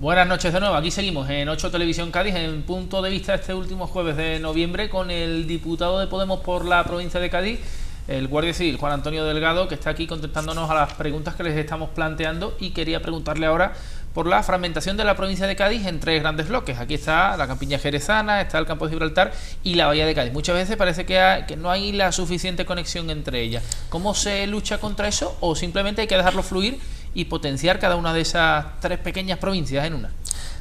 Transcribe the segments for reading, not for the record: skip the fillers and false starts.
Buenas noches de nuevo, aquí seguimos en 8 Televisión Cádiz, en punto de vista este último jueves de noviembre con el diputado de Podemos por la provincia de Cádiz, el Guardia Civil Juan Antonio Delgado, que está aquí contestándonos a las preguntas que les estamos planteando, y quería preguntarle ahora por la fragmentación de la provincia de Cádiz en tres grandes bloques. Aquí está la campiña jerezana, está el campo de Gibraltar y la bahía de Cádiz. Muchas veces parece que no hay la suficiente conexión entre ellas. ¿Cómo se lucha contra eso? ¿O simplemente hay que dejarlo fluir y potenciar cada una de esas tres pequeñas provincias en una?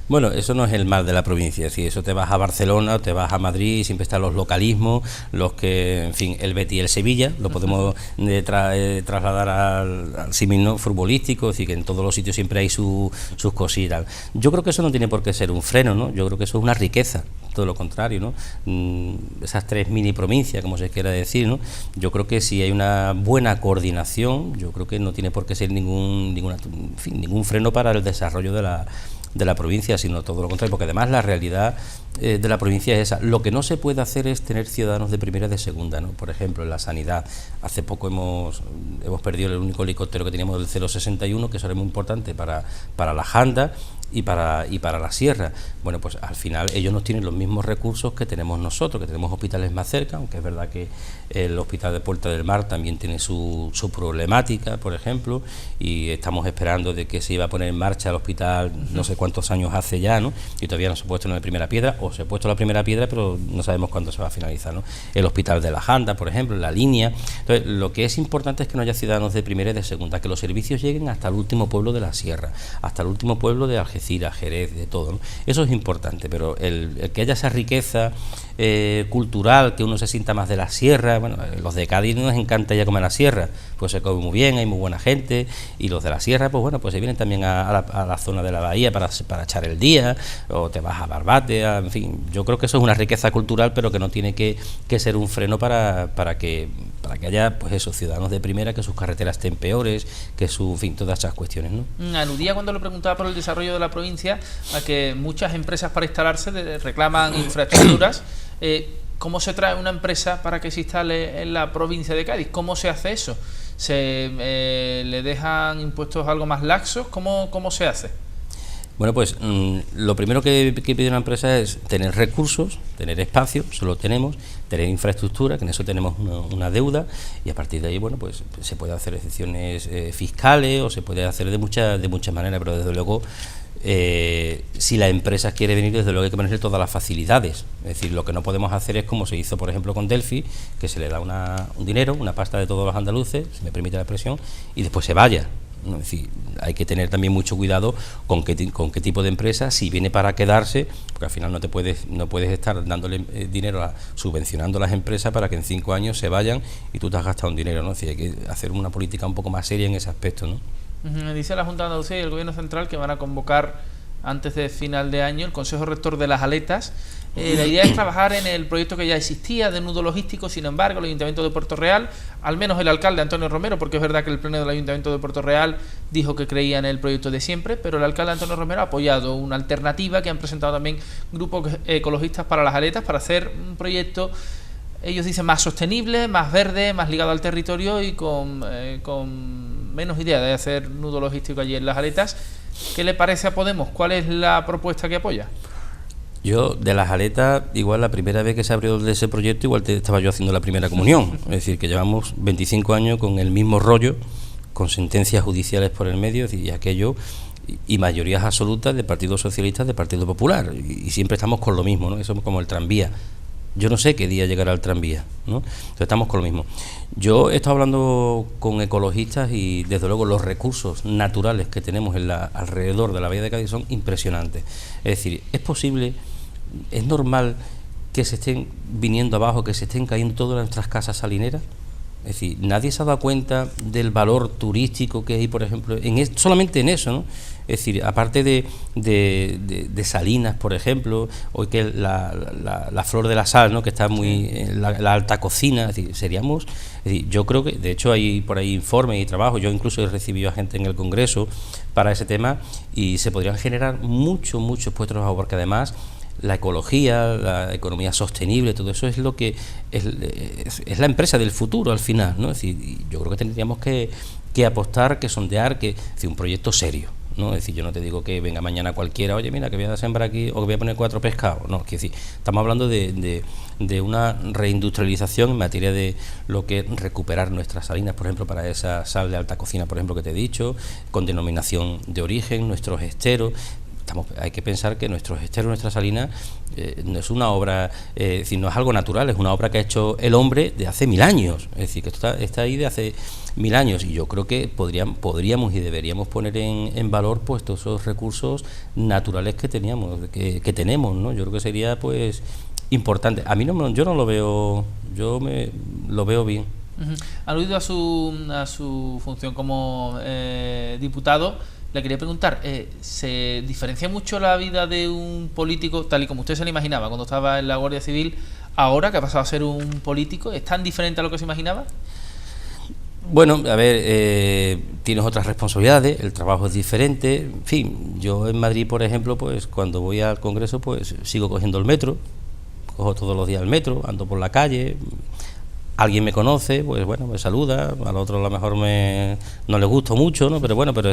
Bueno, eso no es el mal de la provincia, es decir, eso te vas a Barcelona, te vas a Madrid, siempre están los localismos, los que, en fin, el Betis y el Sevilla, lo podemos trasladar al símil, ¿no?, futbolístico, es decir, que en todos los sitios siempre hay sus cositas. Yo creo que eso no tiene por qué ser un freno, ¿no? Yo creo que eso es una riqueza, todo lo contrario, ¿no? Esas tres mini provincias, como se quiera decir, ¿no? Yo creo que si hay una buena coordinación, yo creo que no tiene por qué ser ningún freno para el desarrollo de la provincia, sino todo lo contrario, porque además la realidad de la provincia es esa. Lo que no se puede hacer es tener ciudadanos de primera y de segunda, ¿no? Por ejemplo, en la sanidad, hace poco hemos perdido el único helicóptero que teníamos del 061, que eso era muy importante para la Janda y para la Sierra. Bueno, pues al final ellos no tienen los mismos recursos que tenemos nosotros, que tenemos hospitales más cerca, aunque es verdad que el hospital de Puerta del Mar también tiene su problemática, por ejemplo, y estamos esperando de que se iba a poner en marcha el hospital no sé cuántos años hace ya, ¿no? Y todavía no se ha puesto la primera piedra, o se ha puesto la primera piedra, pero no sabemos cuándo se va a finalizar, ¿no? El hospital de la Janda, por ejemplo, la línea. Entonces, lo que es importante es que no haya ciudadanos de primera y de segunda, que los servicios lleguen hasta el último pueblo de la Sierra, hasta el último pueblo de Algeciras, Jerez, de todo, ¿no? Eso es importante, pero el que haya esa riqueza cultural, que uno se sienta más de la sierra. Bueno, los de Cádiz nos encanta ya comer la sierra, pues se come muy bien, hay muy buena gente, y los de la sierra, pues bueno, pues se vienen también a la zona de la bahía para echar el día, o te vas a Barbate, en fin, yo creo que eso es una riqueza cultural, pero que no tiene que ser un freno para que haya, pues esos ciudadanos de primera, que sus carreteras estén peores, que en fin, todas esas cuestiones, ¿no? Aludía, cuando le preguntaba por el desarrollo de la provincia, a que muchas empresas para instalarse reclaman infraestructuras. ¿Cómo se trae una empresa para que se instale en la provincia de Cádiz? ¿Cómo se hace eso? ¿Le dejan impuestos algo más laxos? ¿Cómo se hace? Bueno, pues lo primero que pide una empresa es tener recursos, tener espacio, eso lo tenemos, tener infraestructura, que en eso tenemos una deuda, y a partir de ahí, bueno, pues se puede hacer excepciones fiscales, o se puede hacer de muchas maneras, pero desde luego, si la empresa quiere venir, desde luego hay que ponerle todas las facilidades. Es decir, lo que no podemos hacer es como se hizo, por ejemplo, con Delphi, que se le da un dinero, una pasta de todos los andaluces, si me permite la expresión, y después se vaya, ¿no? Es decir, hay que tener también mucho cuidado con qué tipo de empresa, si viene para quedarse, porque al final no puedes estar dándole dinero, subvencionando a las empresas para que en 5 años se vayan y tú te has gastado un dinero, ¿no? Es decir, hay que hacer una política un poco más seria en ese aspecto, ¿no? Dice la Junta de Andalucía y el Gobierno Central que van a convocar antes de final de año el Consejo Rector de las Aletas. La idea es trabajar en el proyecto que ya existía de nudo logístico. Sin embargo, el Ayuntamiento de Puerto Real, al menos el alcalde Antonio Romero, porque es verdad que el pleno del Ayuntamiento de Puerto Real dijo que creía en el proyecto de siempre, pero el alcalde Antonio Romero ha apoyado una alternativa que han presentado también grupos ecologistas para las Aletas, para hacer un proyecto, ellos dicen, más sostenible, más verde, más ligado al territorio y con menos idea de hacer nudo logístico allí en las Aletas. ¿Qué le parece a Podemos? ¿Cuál es la propuesta que apoya? Yo, de las Aletas, igual la primera vez que se abrió de ese proyecto, igual estaba yo haciendo la primera comunión. Es decir, que llevamos 25 años con el mismo rollo, con sentencias judiciales por el medio, y aquello, y mayorías absolutas de Partido Socialista, de Partido Popular, y siempre estamos con lo mismo, ¿no? Eso es como el tranvía. Yo no sé qué día llegará el tranvía, ¿no? Entonces estamos con lo mismo. Yo he estado hablando con ecologistas y desde luego los recursos naturales que tenemos alrededor de la bahía de Cádiz son impresionantes. Es decir, es posible, es normal que se estén viniendo abajo, que se estén cayendo todas nuestras casas salineras. Es decir, nadie se ha dado cuenta del valor turístico que hay, por ejemplo, solamente en eso, ¿no? Es decir, aparte de Salinas, por ejemplo, hoy que la flor de la sal, ¿no?, que está muy en la alta cocina, es decir, yo creo que, de hecho, hay por ahí informes y trabajo, yo incluso he recibido a gente en el Congreso para ese tema, y se podrían generar muchos puestos de trabajo, porque además la ecología, la economía sostenible, todo eso es lo que es la empresa del futuro al final, ¿no? Es decir, yo creo que tendríamos que apostar, que sondear, es decir, un proyecto serio, ¿no? Es decir, yo no te digo que venga mañana cualquiera, oye, mira, que voy a sembrar aquí o que voy a poner 4 pescados. No, es decir, estamos hablando de una reindustrialización en materia de lo que es recuperar nuestras salinas, por ejemplo, para esa sal de alta cocina, por ejemplo, que te he dicho, con denominación de origen, nuestros esteros. Hay que pensar que nuestros esteros, nuestra salina, no es una obra, es decir, no es algo natural, es una obra que ha hecho el hombre de hace 1000 años, es decir, que esto está ahí de hace 1000 años, y yo creo que podríamos y deberíamos poner en valor pues todos esos recursos naturales que tenemos, ¿no? Yo creo que sería pues importante. A mí yo no lo veo, lo veo bien. Aludido a su función como diputado, le quería preguntar, ¿se diferencia mucho la vida de un político, tal y como usted se lo imaginaba cuando estaba en la Guardia Civil, ahora que ha pasado a ser un político? ¿Es tan diferente a lo que se imaginaba? Bueno, a ver, tienes otras responsabilidades, el trabajo es diferente, en fin, yo en Madrid, por ejemplo, pues cuando voy al Congreso, pues sigo cogiendo el metro, cojo todos los días el metro, ando por la calle. Alguien me conoce, pues bueno, me saluda, al otro a lo mejor no le gusto mucho, ¿no? Pero bueno, pero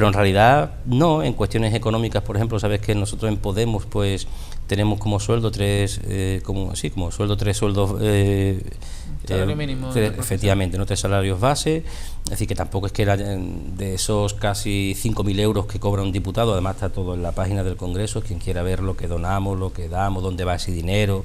en realidad no. En cuestiones económicas, por ejemplo, sabes que nosotros en Podemos pues tenemos como sueldo tres sueldos salario mínimo, efectivamente, no 3 salarios base, es decir, que tampoco es que de esos casi 5.000 euros que cobra un diputado, además está todo en la página del Congreso, quien quiera ver lo que donamos, lo que damos, dónde va ese dinero,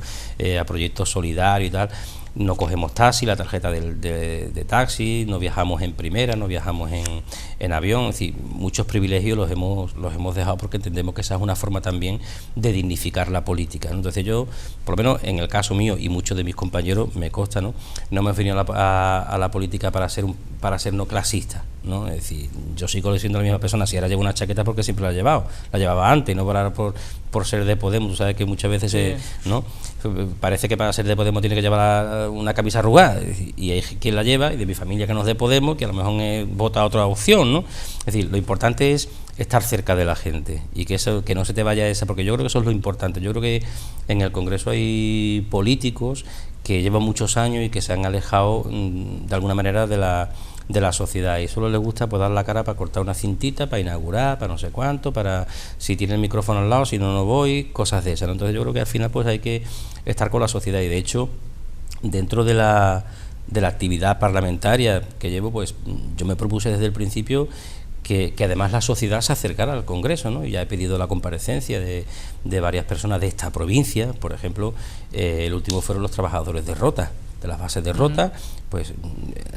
a proyectos solidarios y tal. No cogemos taxi, la tarjeta de taxi, no viajamos en primera, no viajamos en avión, es decir, muchos privilegios los hemos dejado porque entendemos que esa es una forma también de dignificar la política, ¿no? Entonces yo, por lo menos en el caso mío y muchos de mis compañeros, me consta, ¿no? No me he venido a la política para ser no clasista, ¿no? Es decir, yo sigo siendo la misma persona. Si ahora llevo una chaqueta porque siempre la llevaba antes, no por ser de Podemos. Tú sabes que muchas veces ¿no? Parece que para ser de Podemos tiene que llevar una camisa arrugada, y hay quien la lleva, y de mi familia que no es de Podemos, que a lo mejor vota otra opción, ¿no? Es decir, lo importante es estar cerca de la gente y que no se te vaya esa, porque yo creo que eso es lo importante. Yo creo que en el Congreso hay políticos que llevan muchos años y que se han alejado de alguna manera de la sociedad, y solo les gusta pues dar la cara para cortar una cintita, para inaugurar, para no sé cuánto, para si tiene el micrófono al lado, si no voy, cosas de esas, ¿no? Entonces yo creo que al final pues hay que estar con la sociedad, y de hecho dentro de la actividad parlamentaria que llevo, pues yo me propuse desde el principio que además la sociedad se acercara al Congreso, ¿no? Y ya he pedido la comparecencia de varias personas de esta provincia. Por ejemplo, el último fueron los trabajadores de Rota, de las bases de Rota. Pues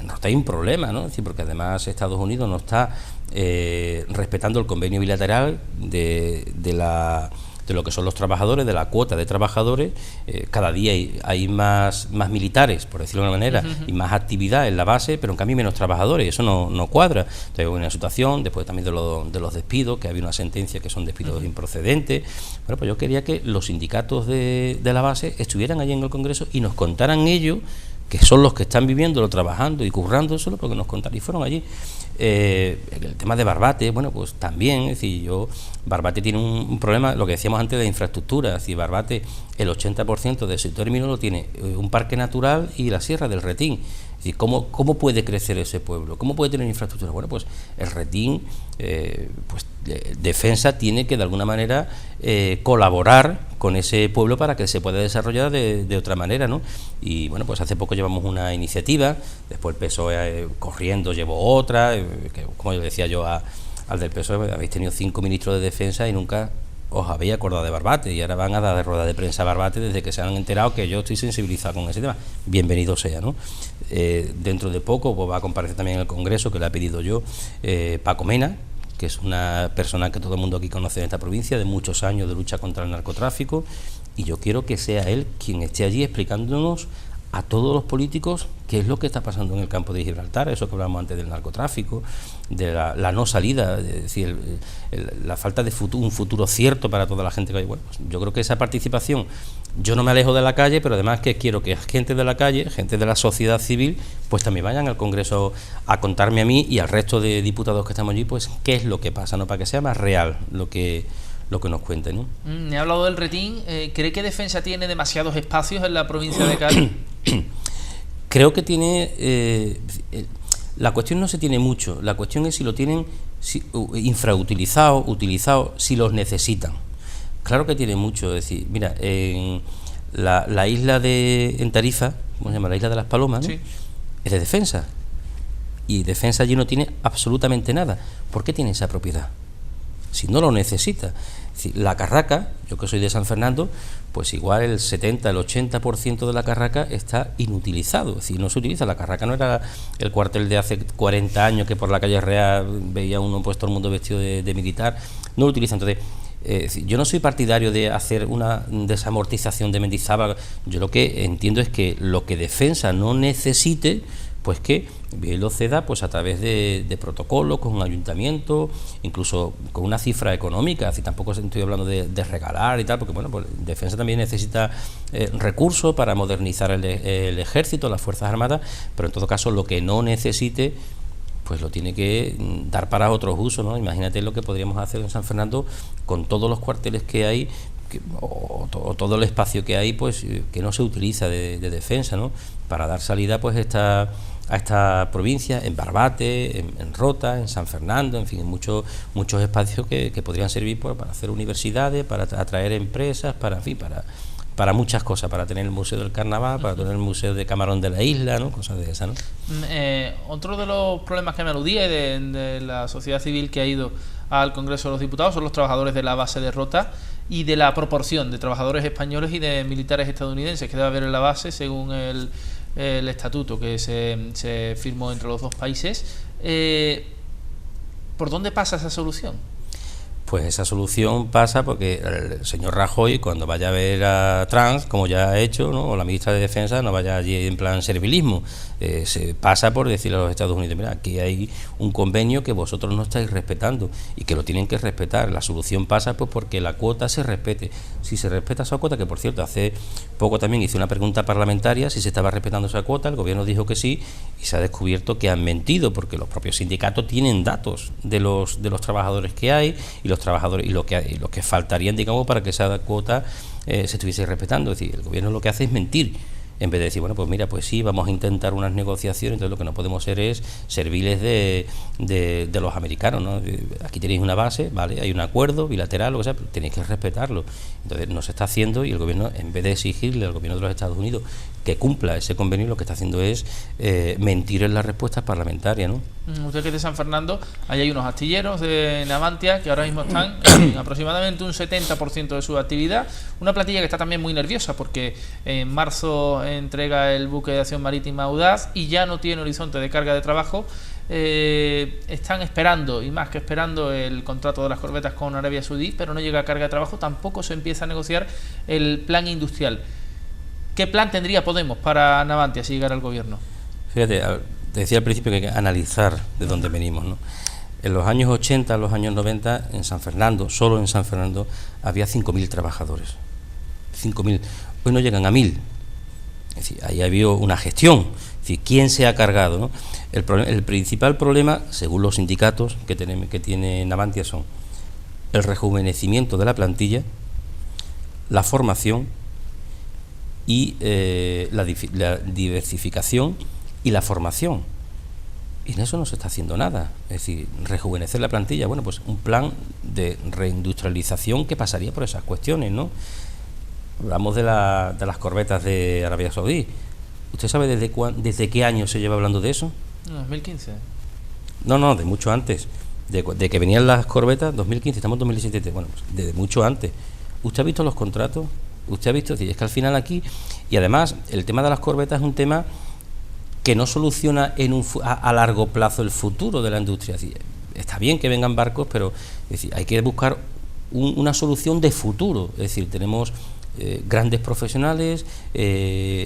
no está ahí un problema, ¿no? Es decir, porque además Estados Unidos no está respetando el convenio bilateral de lo que son los trabajadores, de la cuota de trabajadores. Cada día hay más militares, por decirlo de una manera, y más actividad en la base, pero en cambio menos trabajadores, y eso no cuadra. Entonces, una situación, después también de los despidos, que había una sentencia que son despidos improcedentes. Bueno, pues yo quería que los sindicatos de la base estuvieran allí en el Congreso y nos contaran ellos, que son los que están viviéndolo, trabajando y currándoselo, porque nos contaron y fueron allí. El tema de Barbate, bueno, pues también, es decir, Barbate tiene un problema, lo que decíamos antes de infraestructura. Es decir, Barbate, el 80% de su término lo tiene un parque natural y la Sierra del Retín. Es decir, ¿cómo puede crecer ese pueblo? ¿Cómo puede tener infraestructura? Bueno, pues el Retín, Defensa tiene que de alguna manera colaborar con ese pueblo para que se pueda desarrollar de otra manera, ¿no? Y bueno, pues hace poco llevamos una iniciativa, después el PSOE corriendo llevó otra, que como yo decía yo al del PSOE, habéis tenido 5 ministros de Defensa y nunca os habéis acordado de Barbate, y ahora van a dar de rueda de prensa a Barbate desde que se han enterado que yo estoy sensibilizado con ese tema. Bienvenido sea, ¿no? Dentro de poco pues va a comparecer también en el Congreso, que le ha pedido yo, Paco Mena, que es una persona que todo el mundo aquí conoce en esta provincia, de muchos años de lucha contra el narcotráfico, y yo quiero que sea él quien esté allí explicándonos a todos los políticos qué es lo que está pasando en el campo de Gibraltar, eso que hablábamos antes del narcotráfico, de la no salida, es decir, la falta de un futuro cierto para toda la gente que hay. Bueno, pues yo creo que esa participación, yo no me alejo de la calle, pero además que quiero que gente de la calle, gente de la sociedad civil, pues también vayan al Congreso a contarme a mí y al resto de diputados que estamos allí, pues qué es lo que pasa, ¿no? Para que sea más real lo que nos cuenten, ¿no? He hablado del Retín. ¿Cree que Defensa tiene demasiados espacios en la provincia de Cádiz? Creo que tiene... la cuestión no se tiene mucho, la cuestión es si lo tienen infrautilizados, utilizados, si los necesitan. Claro que tiene mucho, es decir, mira, en la isla en Tarifa, ¿cómo se llama? La isla de las Palomas, ¿no? Sí. Es de Defensa. Y Defensa allí no tiene absolutamente nada. ¿Por qué tiene esa propiedad? Si no lo necesita. Es decir, la Carraca, yo que soy de San Fernando, pues igual el 70, el 80% de la Carraca está inutilizado. Es decir, no se utiliza. La Carraca no era el cuartel de hace 40 años que por la calle Real veía uno pues todo el mundo vestido de militar. No lo utiliza. Entonces, yo no soy partidario de hacer una desamortización de Mendizábal. Yo lo que entiendo es que lo que Defensa no necesite, pues que lo ceda pues a través de protocolos con un ayuntamiento, incluso con una cifra económica. Así tampoco estoy hablando de regalar y tal, porque bueno, pues Defensa también necesita recursos para modernizar el ejército, las Fuerzas Armadas, pero en todo caso lo que no necesite pues lo tiene que dar para otros usos, ¿no? Imagínate lo que podríamos hacer en San Fernando con todos los cuarteles que hay, o todo el espacio que hay, pues que no se utiliza de Defensa, ¿no? Para dar salida pues a esta provincia, en Barbate, en Rota, en San Fernando, en fin, en muchos espacios que podrían servir para hacer universidades, para atraer empresas, para muchas cosas, para tener el Museo del Carnaval, para tener el Museo de Camarón de la Isla, ¿no? Cosas de esas, ¿no? Otro de los problemas que me aludía de la sociedad civil que ha ido al Congreso de los Diputados son los trabajadores de la base de Rota y de la proporción de trabajadores españoles y de militares estadounidenses que debe haber en la base según el estatuto que se firmó entre los dos países. ¿Por dónde pasa esa solución? Pues esa solución pasa porque el señor Rajoy, cuando vaya a ver a Trump, como ya ha hecho, ¿no? O la ministra de Defensa, no vaya allí en plan servilismo. Se pasa por decirle a los Estados Unidos, mira, aquí hay un convenio que vosotros no estáis respetando y que lo tienen que respetar. La solución pasa pues porque la cuota se respete. Si se respeta esa cuota, que por cierto hace poco también hice una pregunta parlamentaria si se estaba respetando esa cuota, el gobierno dijo que sí y se ha descubierto que han mentido porque los propios sindicatos tienen datos de los trabajadores que hay y los trabajadores y lo que faltarían, digamos, para que esa cuota se estuviese respetando. Es decir, el gobierno lo que hace es mentir, en vez de decir, bueno, pues mira, pues sí, vamos a intentar unas negociaciones. Entonces lo que no podemos ser es serviles de los americanos, ¿no? Aquí tenéis una base, vale, hay un acuerdo bilateral, o que sea, pero tenéis que respetarlo. Entonces no se está haciendo y el gobierno, en vez de exigirle al gobierno de los Estados Unidos que cumpla ese convenio, lo que está haciendo es mentir en las respuestas parlamentarias, ¿no? Usted que es de San Fernando, ahí hay unos astilleros de Navantia que ahora mismo están en aproximadamente un 70% de su actividad, una plantilla que está también muy nerviosa porque en marzo entrega el buque de acción marítima Audaz y ya no tiene horizonte de carga de trabajo. Están esperando, y más que esperando, el contrato de las corbetas con Arabia Saudí, pero no llega a carga de trabajo, tampoco se empieza a negociar el plan industrial. ¿Qué plan tendría Podemos para Navantia si llegara al gobierno? Fíjate, te decía al principio que hay que analizar de dónde venimos, ¿no? En los años 80, en los años 90, en San Fernando, solo en San Fernando, había 5.000 trabajadores. 5.000. Hoy no llegan a 1.000. Es decir, ahí ha habido una gestión. Es decir, ¿quién se ha cargado, no? El principal problema, según los sindicatos que tiene Navantia, son el rejuvenecimiento de la plantilla, la formación y la diversificación y la formación. Y en eso no se está haciendo nada. Es decir, rejuvenecer la plantilla, bueno, pues un plan de reindustrialización que pasaría por esas cuestiones, ¿no? Hablamos de las corbetas de Arabia Saudí. ¿Usted sabe desde qué año se lleva hablando de eso? 2015. No, de mucho antes. De que venían las corbetas, 2015, estamos en 2017. Bueno, pues desde mucho antes. ¿Usted ha visto los contratos? ¿Usted ha visto? Es que al final aquí, y además el tema de las corbetas es un tema que no soluciona a largo plazo el futuro de la industria. Es decir, está bien que vengan barcos, pero es decir, hay que buscar una solución de futuro. Es decir, tenemos grandes profesionales,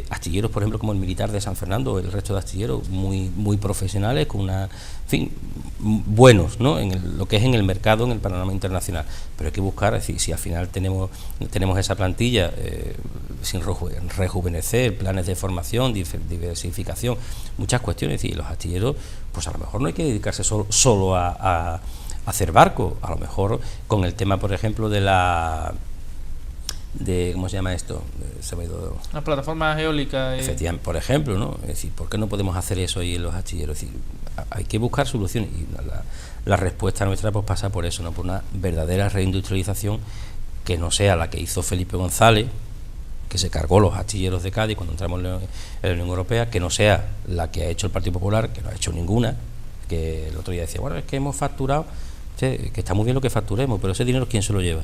astilleros, por ejemplo, como el militar de San Fernando, el resto de astilleros muy profesionales, con en fin, buenos, ¿no? En lo que es en el mercado, en el panorama internacional. Pero hay que buscar, es decir, si al final tenemos esa plantilla sin rejuvenecer, planes de formación, diversificación, muchas cuestiones. Es decir, los astilleros, pues a lo mejor no hay que dedicarse solo a hacer barcos, a lo mejor con el tema, por ejemplo, de ¿cómo se llama esto? Se me ha ido... Las plataformas eólicas. Efectivamente, por ejemplo, ¿no? Es decir, ¿por qué no podemos hacer eso ahí en los astilleros? Es decir, hay que buscar soluciones y la respuesta nuestra pues pasa por eso, ¿no? Por una verdadera reindustrialización que no sea la que hizo Felipe González, que se cargó los astilleros de Cádiz cuando entramos en la Unión Europea, que no sea la que ha hecho el Partido Popular, que no ha hecho ninguna, que el otro día decía, bueno, es que hemos facturado, que está muy bien lo que facturemos, pero ese dinero ¿quién se lo lleva?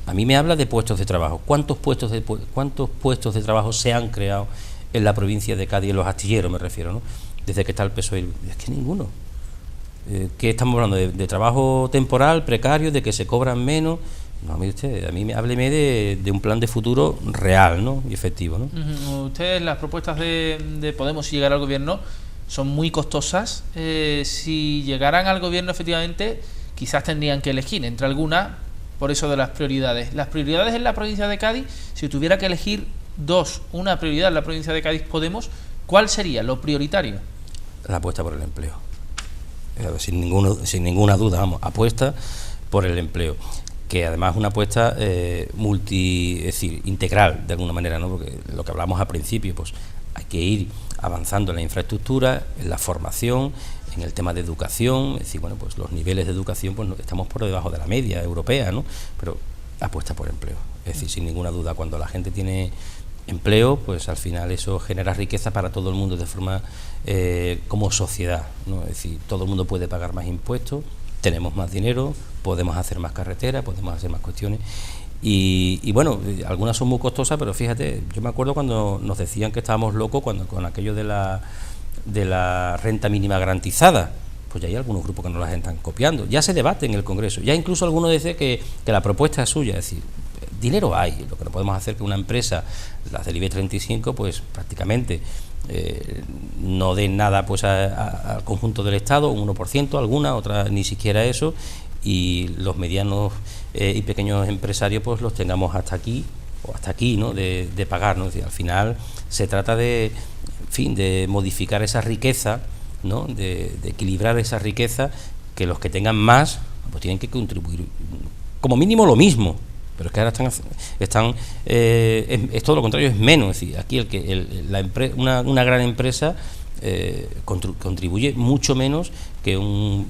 A mí me habla de puestos de trabajo. ¿Cuántos puestos de trabajo se han creado en la provincia de Cádiz, en los astilleros me refiero, ¿no? Desde que está el PSOE, es que ninguno. ¿Qué estamos hablando? ¿De trabajo temporal, precario, de que se cobran menos? No, mire usted, hábleme de un plan de futuro real, ¿no? Y efectivo, ¿no? Ustedes, las propuestas de Podemos, si llegar al gobierno, son muy costosas. Si llegaran al gobierno, efectivamente, quizás tendrían que elegir entre algunas, por eso de las prioridades. Las prioridades en la provincia de Cádiz, si tuviera que elegir dos, una prioridad en la provincia de Cádiz Podemos, ¿cuál sería lo prioritario? La apuesta por el empleo. Sin ninguna duda, vamos, apuesta por el empleo, que además es una apuesta es decir, integral de alguna manera, ¿no? Porque lo que hablamos al principio, pues hay que ir avanzando en la infraestructura, en la formación, en el tema de educación, es decir, bueno, pues los niveles de educación pues estamos por debajo de la media europea, ¿no? Pero apuesta por empleo, es decir, sin ninguna duda, cuando la gente tiene empleo, pues al final eso genera riqueza para todo el mundo de forma como sociedad, ¿no? Es decir, todo el mundo puede pagar más impuestos, tenemos más dinero, podemos hacer más carreteras, podemos hacer más cuestiones y bueno, algunas son muy costosas, pero fíjate, yo me acuerdo cuando nos decían que estábamos locos con aquello de la renta mínima garantizada, pues ya hay algunos grupos que nos las están copiando, ya se debate en el Congreso, ya incluso algunos dicen que la propuesta es suya, es decir, dinero hay, lo que no podemos hacer que una empresa, las del IBEX 35, pues prácticamente no den nada pues al conjunto del Estado, un 1%, alguna, otra ni siquiera eso, y los medianos y pequeños empresarios pues los tengamos hasta aquí, o hasta aquí, ¿no? de pagar, ¿no? Es decir, al final se trata de modificar esa riqueza, ¿no? de equilibrar esa riqueza, que los que tengan más pues tienen que contribuir como mínimo lo mismo, pero es que ahora es todo lo contrario, es menos. Es decir, aquí una gran empresa contribuye mucho menos que un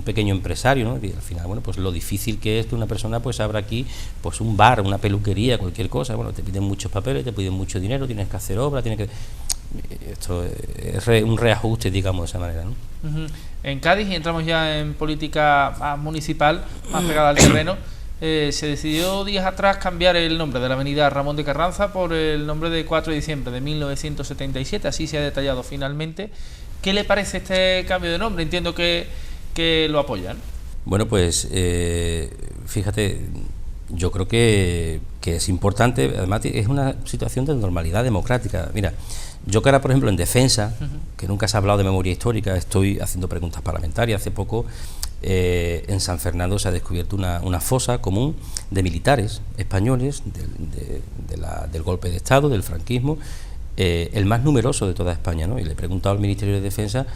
pequeño empresario, ¿no? Y al final, bueno, pues lo difícil que es que una persona pues abra aquí pues un bar, una peluquería, cualquier cosa, bueno, te piden muchos papeles, te piden mucho dinero, tienes que hacer obra, esto es un reajuste, digamos, de esa manera, ¿no? En Cádiz, y entramos ya en política municipal, más pegada al terreno, se decidió días atrás cambiar el nombre de la avenida Ramón de Carranza por el nombre de 4 de diciembre de 1977, así se ha detallado finalmente. ¿Qué le parece este cambio de nombre? Entiendo que lo apoyan. Bueno, pues fíjate, yo creo que es importante, además es una situación de normalidad democrática. Mira, yo que ahora, por ejemplo, en defensa, que nunca se ha hablado de memoria histórica, estoy haciendo preguntas parlamentarias. Hace poco en San Fernando se ha descubierto una fosa común de militares españoles del golpe de Estado, del franquismo, el más numeroso de toda España, ¿no? Y le he preguntado al Ministerio de Defensa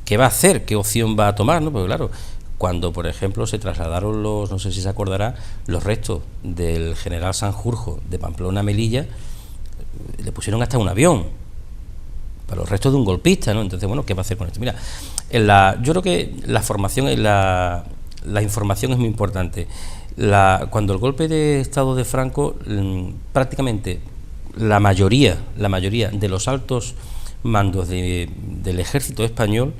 qué va a hacer, qué opción va a tomar, ¿no? Porque claro, cuando por ejemplo se trasladaron no sé si se acordará, los restos del general Sanjurjo de Pamplona a Melilla, le pusieron hasta un avión para los restos de un golpista, ¿no? Entonces, bueno, ¿qué va a hacer con esto? Mira, yo creo que la formación y la información es muy importante. Cuando el golpe de Estado de Franco, prácticamente la mayoría de los altos mandos del ejército español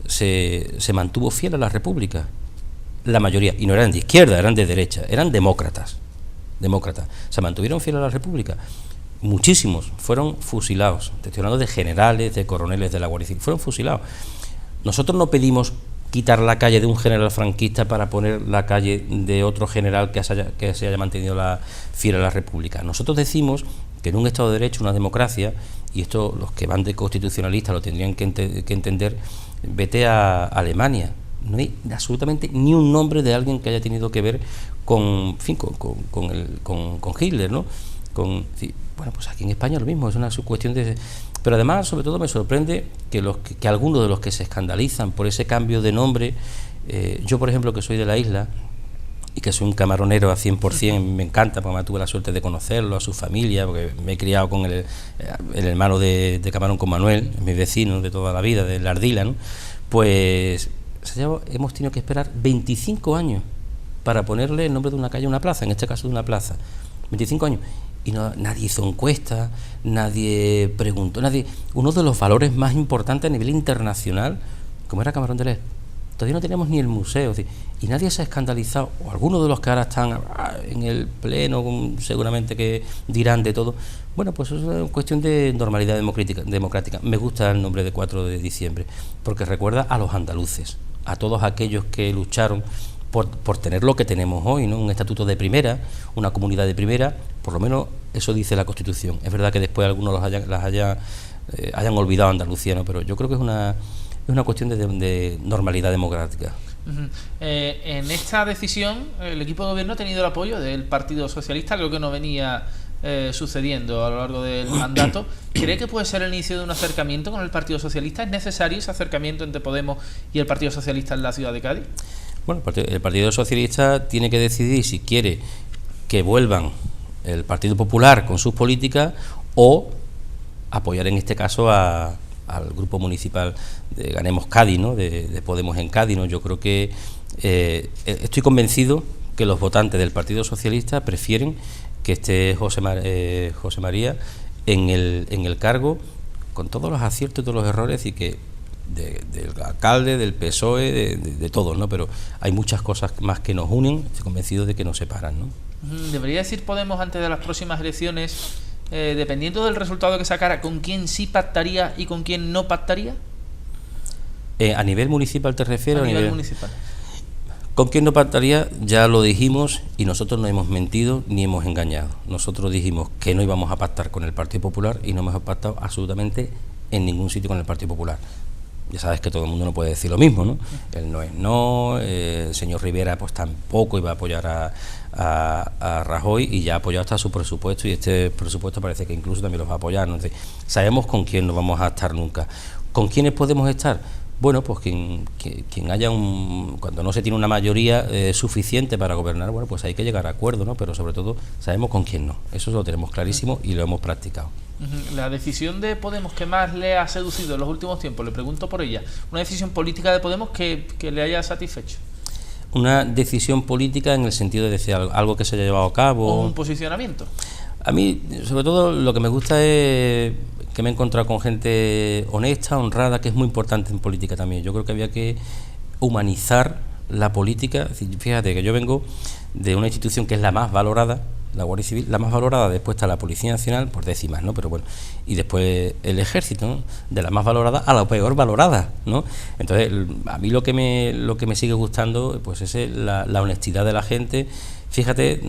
se mantuvo fiel a la República. La mayoría, y no eran de izquierda, eran de derecha, eran demócratas, se mantuvieron fieles a la República. Muchísimos fueron fusilados, te estoy hablando de generales, de coroneles de la Guardia Civil, fueron fusilados. Nosotros no pedimos quitar la calle de un general franquista para poner la calle de otro general que se haya mantenido fiel a la República. Nosotros decimos que en un Estado de Derecho, una democracia, y esto los que van de constitucionalistas lo tendrían que entender, vete a Alemania, no hay absolutamente ni un nombre de alguien que haya tenido que ver con Hitler, ¿no? Bueno, pues aquí en España lo mismo, es una cuestión de... Pero además, sobre todo, me sorprende que algunos de los que se escandalizan por ese cambio de nombre, yo por ejemplo que soy de la isla, y que soy un camaronero a 100%, me encanta, porque tuve la suerte de conocerlo, a su familia, porque me he criado con el hermano de Camarón con Manuel, mi vecino de toda la vida, de la Ardila, ¿no? Pues hemos tenido que esperar 25 años para ponerle el nombre de una calle a una plaza, en este caso de una plaza, 25 años, y nadie hizo encuesta, nadie preguntó, uno de los valores más importantes a nivel internacional, como era Camarón de Les, todavía no teníamos ni el museo, y nadie se ha escandalizado, o algunos de los que ahora están en el pleno, seguramente que dirán de todo. Bueno, pues eso es cuestión de normalidad democrática. Me gusta el nombre de 4 de diciembre, porque recuerda a los andaluces, a todos aquellos que lucharon por tener lo que tenemos hoy, ¿no? Un estatuto de primera, una comunidad de primera, por lo menos eso dice la Constitución. Es verdad que después algunos hayan olvidado Andalucía, ¿no? Pero yo creo que es una cuestión de normalidad democrática. En esta decisión el equipo de gobierno ha tenido el apoyo del Partido Socialista, creo que no venía sucediendo a lo largo del mandato. ¿Cree que puede ser el inicio de un acercamiento con el Partido Socialista? ¿Es necesario ese acercamiento entre Podemos y el Partido Socialista en la ciudad de Cádiz? Bueno, el Partido Socialista tiene que decidir si quiere que vuelvan el Partido Popular con sus políticas o apoyar en este caso al grupo municipal de Ganemos Cádiz, ¿no? de Podemos en Cádiz, ¿no? Yo creo que estoy convencido que los votantes del Partido Socialista prefieren que esté José María en el cargo, con todos los aciertos y todos los errores, y que del alcalde, del PSOE, de todos, ¿no? Pero hay muchas cosas más que nos unen, estoy convencido de que nos separan, ¿no? ¿Debería decir Podemos antes de las próximas elecciones, dependiendo del resultado que sacara, con quién sí pactaría y con quién no pactaría? ¿A nivel municipal te refieres? A nivel municipal. ¿Con quién no pactaría? Ya lo dijimos, y nosotros no hemos mentido ni hemos engañado. Nosotros dijimos que no íbamos a pactar con el Partido Popular y no hemos pactado absolutamente en ningún sitio con el Partido Popular. Ya sabes que todo el mundo no puede decir lo mismo, ¿no? El no es no, el señor Rivera pues tampoco iba a apoyar a Rajoy, y ya ha apoyado hasta su presupuesto, y este presupuesto parece que incluso también los va a apoyar, ¿no? Entonces, sabemos con quién no vamos a estar nunca. ¿Con quiénes podemos estar? Bueno, pues quien haya cuando no se tiene una mayoría suficiente para gobernar, bueno, pues hay que llegar a acuerdo, ¿no? Pero sobre todo sabemos con quién no. Eso lo tenemos clarísimo y lo hemos practicado. La decisión de Podemos que más le ha seducido en los últimos tiempos, le pregunto por ella, una decisión política de Podemos que le haya satisfecho. Una decisión política en el sentido de decir algo que se haya llevado a cabo. ¿O un posicionamiento? A mí, sobre todo, lo que me gusta es que me he encontrado con gente honesta, honrada, que es muy importante en política también. Yo creo que había que humanizar la política. Fíjate que yo vengo de una institución que es la más valorada, la Guardia Civil, la más valorada, después está la Policía Nacional, por décimas, ¿no? Pero bueno, y después el Ejército, ¿no? De la más valorada a la peor valorada, ¿no? Entonces, a mí lo que me sigue gustando, pues es la honestidad de la gente. Fíjate,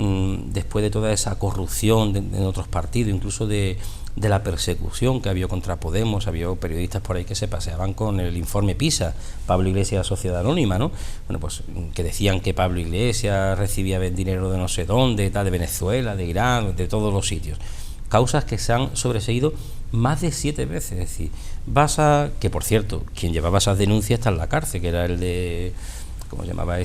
después de toda esa corrupción en otros partidos, incluso de la persecución que había contra Podemos, había periodistas por ahí que se paseaban con el informe PISA, Pablo Iglesias, Sociedad Anónima, ¿no? Bueno, pues que decían que Pablo Iglesias recibía dinero de no sé dónde, de Venezuela, de Irán, de todos los sitios. Causas que se han sobreseído más de 7 veces. Es decir, que por cierto, quien llevaba esas denuncias está en la cárcel, que era el de, ¿cómo se llamaba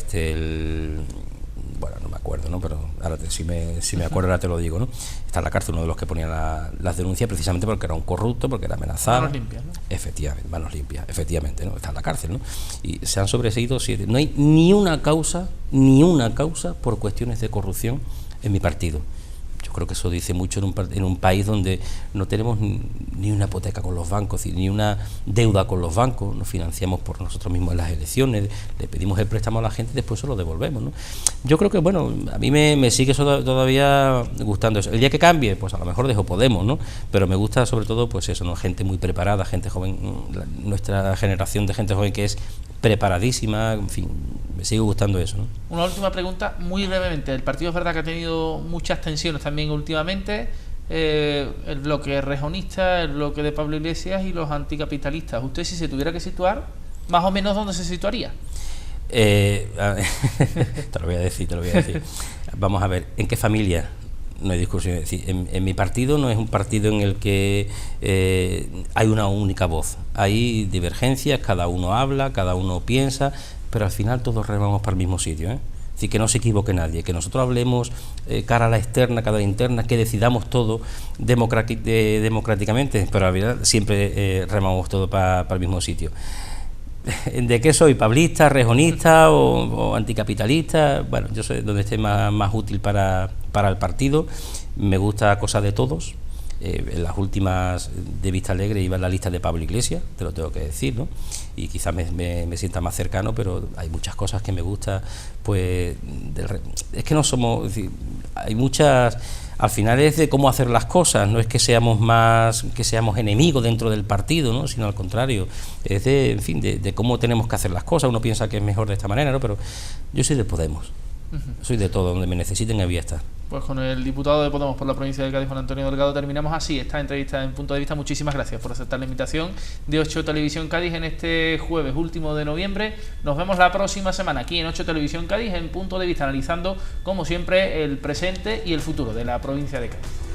bueno, no me acuerdo, ¿no? Pero ahora si me acuerdo ahora te lo digo, ¿no? Está en la cárcel uno de los que ponía las denuncias, precisamente porque era un corrupto, porque era amenazado. Manos limpias, ¿no? Efectivamente, manos limpias, efectivamente, ¿no? Está en la cárcel, ¿no? Y se han sobreseído 7. No hay ni una causa por cuestiones de corrupción en mi partido. Yo creo que eso dice mucho en un país donde no tenemos ni una hipoteca con los bancos, ni una deuda con los bancos, nos financiamos por nosotros mismos en las elecciones, le pedimos el préstamo a la gente y después se lo devolvemos, ¿no? Yo creo que, bueno, a mí me sigue todavía gustando eso. El día que cambie, pues a lo mejor dejo Podemos, ¿no? Pero me gusta sobre todo, pues eso, ¿no? Gente muy preparada, gente joven, nuestra generación de gente joven que es preparadísima, en fin, me sigue gustando eso, ¿no? Una última pregunta, muy brevemente. El partido es verdad que ha tenido muchas tensiones también últimamente, el bloque rejonista, el bloque de Pablo Iglesias y los anticapitalistas. ¿Usted, si se tuviera que situar, más o menos dónde se situaría? Te lo voy a decir. Vamos a ver, ¿en qué familia? No hay discusión. Es decir, en mi partido no es un partido en el que hay una única voz. Hay divergencias, cada uno habla, cada uno piensa, pero al final todos remamos para el mismo sitio, ¿eh? decir, que no se equivoque nadie, que nosotros hablemos cara a la externa, cara a la interna, que decidamos todo democráticamente, pero a la verdad siempre remamos todo para el mismo sitio. ¿De qué soy? ¿Pablista, rejonista o anticapitalista? Bueno, yo soy donde esté más útil para el partido. Me gusta cosas de todos. En las últimas de Vista Alegre iba en la lista de Pablo Iglesias, te lo tengo que decir, ¿no? Y quizás me sienta más cercano, pero hay muchas cosas que me gustan, pues es que no somos, es decir, hay muchas, al final es de cómo hacer las cosas, no es que seamos enemigos dentro del partido, ¿no? Sino al contrario, es de, en fin, de cómo tenemos que hacer las cosas. Uno piensa que es mejor de esta manera, ¿no? Pero yo soy de Podemos. Soy de todo, donde me necesiten voy a estar. Pues con el diputado de Podemos por la provincia de Cádiz, Juan Antonio Delgado, terminamos así esta entrevista en Punto de Vista. Muchísimas gracias por aceptar la invitación de 8 Televisión Cádiz en este jueves último de noviembre. Nos vemos la próxima semana aquí en 8 Televisión Cádiz en Punto de Vista, analizando como siempre el presente y el futuro de la provincia de Cádiz.